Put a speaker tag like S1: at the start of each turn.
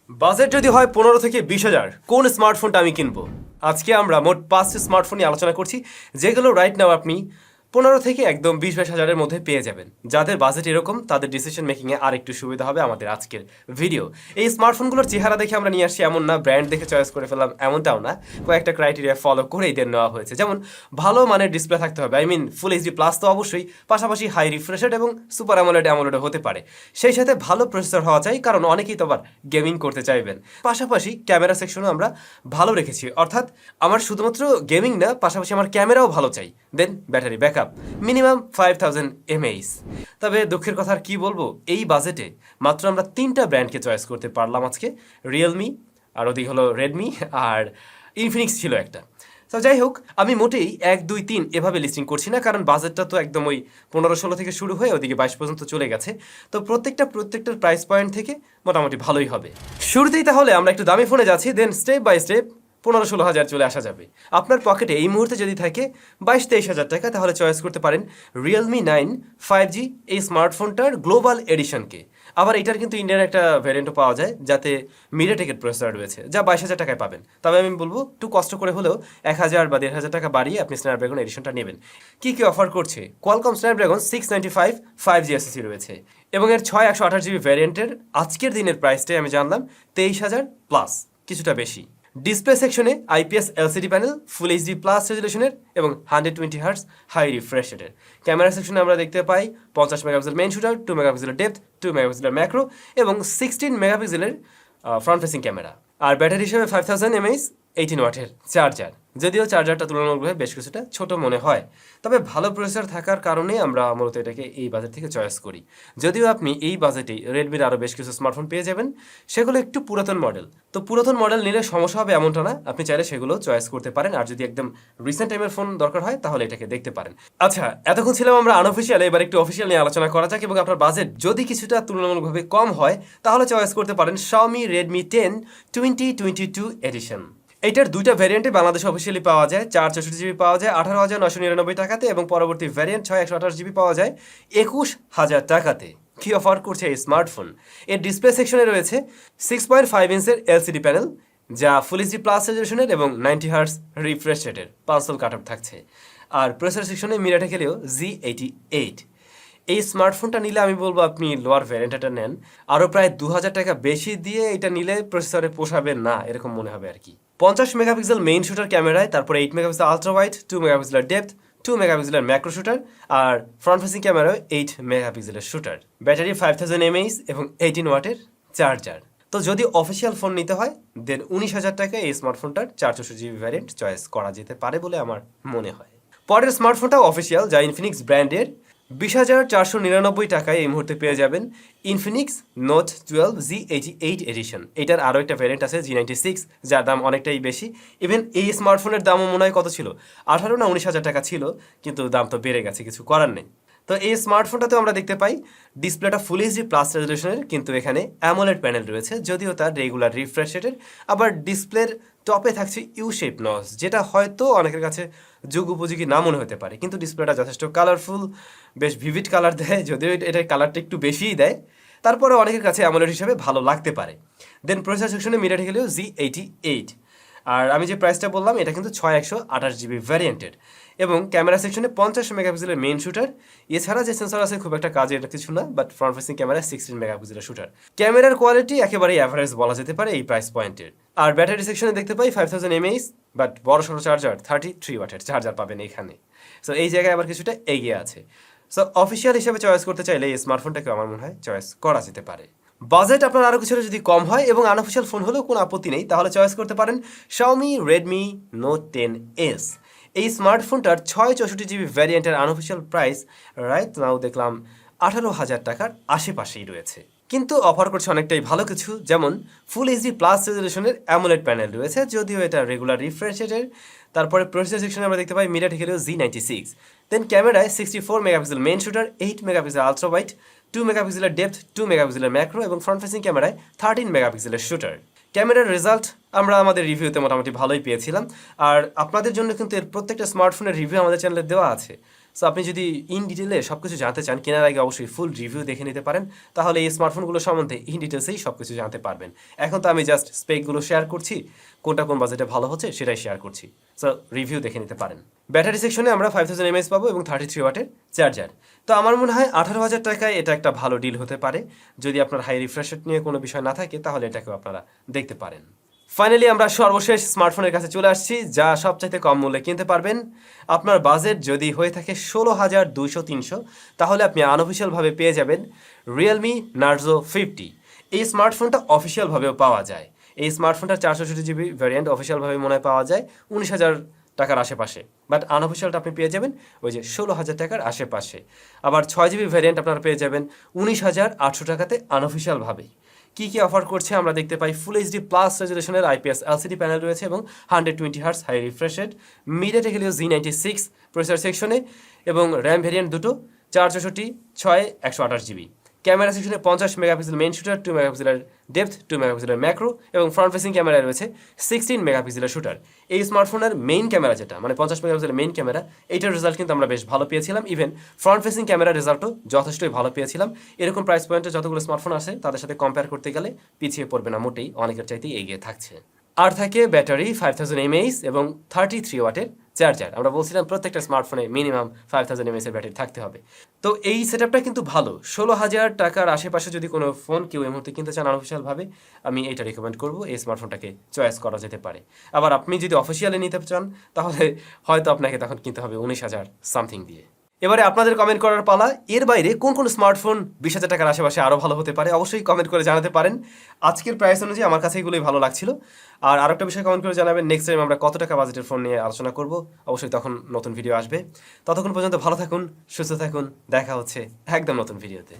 S1: Budget যদি হয় 15 থেকে 20,000 কোন স্মার্টফোনটা আমি কিনবো? আজকে আমরা মোট 5টি স্মার্টফোন নিয়ে আলোচনা করছি, যেগুলো রাইট নাও আপনি 15 থেকে একদম 20-22 হাজারের মধ্যে পেয়ে যাবেন। যাদের বাজেট এরকম তাদের ডিসিশন মেকিংয়ে আর একটু সুবিধা হবে আমাদের আজকের ভিডিও। এই স্মার্টফোনগুলোর চেহারা দেখে আমরা নিয়ে আসছি এমন না, ব্র্যান্ড দেখে চয়েস করে ফেললাম এমনটাও না, কয়েকটা ক্রাইটেরিয়া ফলো করেই দেন নেওয়া হয়েছে। যেমন ভালো মানের ডিসপ্লে থাকতে হবে, ফুল এইচডি প্লাস তো অবশ্যই, পাশাপাশি হাই রিফ্রেশ রেট এবং সুপার অ্যামোলেড হতে পারে। সেই সাথে ভালো প্রসেসর হওয়া চাই, কারণ অনেকেই তো আবার গেমিং করতে চাইবেন। পাশাপাশি ক্যামেরা সেকশনও আমরা ভালো রেখেছি, অর্থাৎ আমার শুধুমাত্র গেমিং না, পাশাপাশি আমার ক্যামেরাও ভালো চাই। দেন ব্যাটারি ব্যাকআপ মিনিমাম 5000 mAh। তবে দুঃখের কথা আর কি বলবো, এই বাজেটে মাত্র আমরা 3টা ব্র্যান্ডকে চয়েস করতে পারলাম আজকে। রিয়েলমি, আর ওদিকে হলো রেডমি, আর ইনফিনিক্স ছিল একটা। তো যাই হোক, আমি মোটেই 1, 2, 3 এভাবে লিস্টিং করছি না, কারণ বাজেটটা তো একদম ওই 15-16 থেকে শুরু হয়ে ওদিকে 22 পর্যন্ত চলে গেছে। তো প্রত্যেকটার প্রাইস পয়েন্ট থেকে মোটামুটি ভালোই হবে। শুরুতেই তাহলে আমরা একটু দামি ফোনে যাচ্ছি, দেন স্টেপ বাই স্টেপ 15-16 হাজার চলে আসা যাবে। আপনার পকেটে এই মুহূর্তে যদি থাকে 22-23 হাজার টাকা, তাহলে চয়েস করতে পারেন রিয়েলমি 9 5G এই স্মার্টফোনটার গ্লোবাল এডিশনকে। আবার এটার কিন্তু ইন্ডিয়ান একটা ভ্যারিয়েন্টও পাওয়া যায়, যাতে মিডিয়াটেকের প্রসেসর রয়েছে, যা 22 হাজার টাকায় পাবেন। তবে আমি বলবো একটু কষ্ট করে হলেও 1000 বা 1500 টাকা বাড়িয়ে আপনি স্ন্যাপড্রাগন এডিশনটা নেবেন। কি অফার করছে? কোয়ালকম স্ন্যাপড্রাগন 695 5G SoC রয়েছে, এবং এর 6128GB ভ্যারিয়েন্টের আজকের দিনের প্রাইসটাই আমি জানলাম 23,000 প্লাস, কিছুটা বেশি। ডিসপ্লে সেকশনে IPS LCD panel, full HD plus রেজুলেশনের এবং 120 হার্টজ হাই রিফ্রেশ রেটের। ক্যামেরা সেকশনে আমরা দেখতে পাই 50 মেগাপিক্সেল মেইন শুটার, 2 মেগাপিক্সেলের ডেপথ, 2 মেগাপিক্সেলের ম্যাক্রো এবং 16 মেগাপিক্সেলের ফ্রন্ট ফেসিং ক্যামেরা। আর ব্যাটারি হিসেবে 5000 mAh 18 ওয়াটের চার্জার। যদিও চার্জারটা তুলনামূলকভাবে বেশ কিছুটা ছোট মনে হয়, তবে ভালো প্রসেসর থাকার কারণে আমরা মূলত এটাকে এই বাজেট থেকে চয়েস করি। যদিও আপনি এই বাজেটেই রেডমির আরও বেশ কিছু স্মার্টফোন পেয়ে যাবেন, সেগুলো একটু পুরাতন মডেল। তো পুরাতন মডেল নিলে সমস্যা হবে এমনটা না, আপনি চাইলে সেগুলো চয়েস করতে পারেন। আর যদি একদম রিসেন্ট টাইমের ফোন দরকার হয় তাহলে এটাকে দেখতে পারেন। আচ্ছা, এতক্ষণ ছিলাম আমরা আনঅফিসিয়াল, এবার একটু অফিসিয়াল নিয়ে আলোচনা করা যাক। এবং আপনার বাজেট যদি কিছুটা তুলনামূলকভাবে কম হয়, তাহলে চয়েস করতে পারেন Xiaomi Redmi 10 2022 এডিশন। এইটার দুইটা ভ্যারিয়েন্টে বাংলাদেশে অফিসিয়ালি পাওয়া যায়। 464GB পাওয়া যায় 18,999 টাকাতে, এবং পরবর্তী ভ্যারিয়েন্ট 6128GB পাওয়া যায় 21,000 টাকাতে। কি অফার করছে এই স্মার্টফোন? এর ডিসপ্লে সেকশনে রয়েছে 6.5 ইঞ্চের LCD প্যানেল, যা ফুল এইচডি প্লাস রেজুলেশনের এবং 90 হার্টজ রিফ্রেশ রেটের পালসল কাট আপ থাকছে। আর প্রসেসর সেকশনে মিডিয়াটেক হেলিও Z88। এই স্মার্টফোনটা নিলে আমি বলবো আপনি লোয়ার ভ্যারিয়েন্টটা নেন। আরও প্রায় 2000 টাকা বেশি দিয়ে এটা নিলে প্রসেসরে পোষাবে না, এরকম মনে হবে আর কি। 50 মেগাপিক্সেল মেইন শুটার ক্যামেরায়, তারপরে 8 মেগাপিক্সেল আলট্রা ওয়াইড, 2 মেগাপিক্সেলের ডেপথ, 2 মেগাপিক্সেলের ম্যাক্রো শুটার, আর ফ্রন্ট ফেসিং ক্যামেরায় 8 মেগাপিক্সেলের শুটার। ব্যাটারি 5000 mAh এবং 18 ওয়াটের চার্জার। তো যদি অফিসিয়াল ফোন নিতে হয়, দেন 19,000 টাকায় এই স্মার্টফোনটার 464GB ভ্যারিয়েন্ট চয়েস করা যেতে পারে বলে আমার মনে হয়। পরের স্মার্টফোনটাও অফিসিয়াল, যা ইনফিনিক্স ব্র্যান্ডের। 20,499 টাকায় এই মুহূর্তে পেয়ে যাবেন ইনফিনিক্স নোট 12 Z88 এডিশন। এটার আরও একটা ভ্যারিয়েন্ট আছে G96, যার দাম অনেকটাই বেশি। ইভেন এই স্মার্টফোনের দামও মনে হয় কত ছিল, 18 না 19,000 টাকা ছিল, কিন্তু দাম তো বেড়ে গেছে, কিছু করার নেই। তো এই স্মার্টফোনটাতেও আমরা দেখতে পাই ডিসপ্লেটা ফুল এইচডি প্লাস রেজুলেশনের, কিন্তু এখানে অ্যামোলেড প্যানেল রয়েছে, যদিও তার রেগুলার রিফ্রেশ রেটের। আবার ডিসপ্লের টপে থাকছে ইউ শেপ নচ, যেটা হয়তো অনেকের কাছে যুগ উপযোগী না মনে হতে পারে, কিন্তু ডিসপ্লেটা যথেষ্ট কালারফুল, বেশ ভিভিড কালার দেয়, যদিও এটার কালারটা একটু বেশিই দেয়, তারপরে অনেকের কাছে অ্যামোলেড হিসেবে ভালো লাগতে পারে। দেন প্রসেসর সেকশনে মিডিয়াটেক হেলিও Z88। আর আমি যে প্রাইসটা বললাম, এটা কিন্তু 6128GB ভ্যারিয়েন্টের। এবং ক্যামেরা সেকশনে 50 মেগাপিক্সেলের মেইন শুটার, এছাড়া যে সেন্সর আছে খুব একটা কাজে এটা কিছু না, বাট ফ্রন্ট ফেসিং ক্যামেরা 16 মেগাপিক্সেলের শুটার। ক্যামেরার কোয়ালিটি একেবারেই অ্যাভারেজ বলা যেতে পারে এই প্রাইস পয়েন্টের। আর ব্যাটারি সেকশনে দেখতে পাই 5000 mAh, বাট বড়সড় চার্জার 33 ওয়াটের চার্জার পাবেন এখানে। সো এই জায়গায় আবার কিছুটা এগিয়ে আছে। সো অফিসিয়াল হিসেবে চয়েস করতে চাইলে এই স্মার্টফোনটাকে আমার মনে হয় চয়েস করা যেতে পারে। বাজেট আপনার আরও কিছুটা যদি কম হয় এবং আনঅফিসিয়াল ফোন হলেও কোনো আপত্তি নেই, তাহলে চয়েস করতে পারেন Xiaomi Redmi Note 10s। এই স্মার্টফোনটার 664GB ভ্যারিয়েন্টের আনঅফিসিয়াল প্রাইস রাইট নাও দেখলাম 18,000 টাকার আশেপাশেই রয়েছে, কিন্তু অফার করছে অনেকটাই ভালো কিছু, যেমন ফুল এইচডি প্লাস রেজুলেশনের অ্যামোলেড প্যানেল রয়েছে, যদিও এটা রেগুলার রিফ্রেশ রেটের। তারপরে প্রসেসর সেকশনে আমরা দেখতে পাই মিডিয়াটেক হেলিও Z96। দেন ক্যামেরায় 64 megapixel main shooter, 8 megapixel ultra wide, 2 মেগাপিক্সেলের ডেপথ, 2 মেগাপিক্সেলের ম্যাক্রো এবং ফ্রন্ট ফেসিং ক্যামেরায় 13 মেগাপিক্সেলের শুটার। ক্যামেরার রেজাল্ট আমরা আমাদের রিভিউতে মোটামুটি ভালোই পেয়েছিলাম, আর আপনাদের জন্য কিন্তু এর প্রত্যেকটা স্মার্টফোনের রিভিউ আমাদের চ্যানেলে দেওয়া আছে। সো আপনি যদি ইন ডিটেলে সব কিছু জানতে চান কেনার আগে অবশ্যই ফুল রিভিউ দেখে নিতে পারেন, তাহলে এই স্মার্টফোনগুলো সম্বন্ধে ইন ডিটেলসেই সব কিছু জানতে পারবেন। এখন তো আমি জাস্ট স্পেকগুলো শেয়ার করছি, কোনটা কোন বাজেটে ভালো হচ্ছে সেটাই শেয়ার করছি। সো রিভিউ দেখে নিতে পারেন। ব্যাটারি সেকশনে আমরা 5000 mAh পাবো এবং 33 ওয়াটের চার্জার। তো আমার মনে হয় 18,000 টাকায় এটা একটা ভালো ডিল হতে পারে। যদি আপনার হাই রিফ্রেশ রেট নিয়ে কোনো বিষয় না থাকে তাহলে এটাকেও আপনারা দেখতে পারেন। ফাইনালি আমরা সর্বশেষ স্মার্টফোনের কাছে চলে আসছি, যা সবচাইতে কম মূল্যে কিনতে পারবেন। আপনার বাজেট যদি হয়ে থাকে 16,200-300, তাহলে আপনি আনঅফিসিয়ালভাবে পেয়ে যাবেন রিয়েলমি নার্জো 50। এই স্মার্টফোনটা অফিসিয়ালভাবেও পাওয়া যায়। এই স্মার্টফোনটার 464GB ভ্যারিয়েন্ট অফিসিয়ালভাবে মনে হয় পাওয়া যায় 19,000 টাকার আশেপাশে, বাট আনঅফিসিয়ালটা আপনি পেয়ে যাবেন ওই যে 16,000 টাকার আশেপাশে। আবার 6GB ভ্যারিয়েন্ট আপনারা পেয়ে যাবেন 19,800 টাকাতে আনঅফিসিয়ালভাবেই। কী কী অফার করছে আমরা দেখতে পাই। ফুল এইচডি প্লাস রেজুলেশনের IPS LCD প্যানেল রয়েছে এবং 120 hertz high refresh rate, MediaTek Helio Z96 processor সেকশনে এবং র্যাম ভ্যারিয়েন্ট দুটো 464, 6, 128GB। ক্যামেরা সেকশনে 50 মেগাপিক্সেল মেইন শুটার, 2 মেগাপিক্সেলের ডেপথ, 2 মেগাপিক্সেলের ম্যাক্রো এবং ফ্রন্ট ফেসিং ক্যামেরায় রয়েছে 16 মেগাপিক্সেলের শুটার। এই স্মার্টফোনের মেইন ক্যামেরা যেটা মানে 50 মেগাপিক্সেলের মেইন ক্যামেরা, এইটার রেজাল্ট কিন্তু আমরা বেশ ভালো পেয়েছিলাম। ইভেন ফ্রন্ট ফেসিং ক্যামেরার রেজাল্টও যথেষ্টই ভালো পেয়েছিলাম। এরকম প্রাইস পয়েন্টে যতগুলো স্মার্টফোন আছে তাদের সাথে কম্পেয়ার করতে গেলে পিছিয়ে পড়বে না মোটেই, অনেকের চাইতেই এগিয়ে থাকছে। আর থাকে ব্যাটারি 5000 mAh এবং 33 ওয়াটের চার্জার। আমরা বলছিলাম প্রত্যেকটা স্মার্টফোনে মিনিমাম 5000 mAh এর ব্যাটারি থাকতে হবে। তো এই সেটআপটা কিন্তু ভালো। 16,000 টাকার আশেপাশে যদি কোনো ফোন কেউ এই মুহূর্তে কিনতে চান আনঅফিসিয়ালভাবে, আমি এটা রিকমেন্ড করবো, এই স্মার্টফোনটাকে চয়েস করা যেতে পারে। আবার আপনি যদি অফিসিয়ালি নিতে চান তাহলে হয়তো আপনাকে তখন কিনতে হবে 19,000 সামথিং দিয়ে। এবারে আপনাদের কমেন্ট করার পালা। এর বাইরে কোন কোন স্মার্টফোন 20,000 টাকার আশেপাশে আরও ভালো হতে পারে অবশ্যই কমেন্ট করে জানাতে পারেন। আজকের প্রাইস অনুযায়ী আমার কাছে এগুলোই ভালো লাগছিল। আর আরেকটা বিষয় কমেন্ট করে জানাবেন, নেক্সট টাইম আমরা কত টাকা বাজেটের ফোন নিয়ে আলোচনা করব। অবশ্যই তখন নতুন ভিডিও আসবে। ততক্ষণ পর্যন্ত ভালো থাকুন, সুস্থ থাকুন, দেখা হচ্ছে একদম নতুন ভিডিওতে।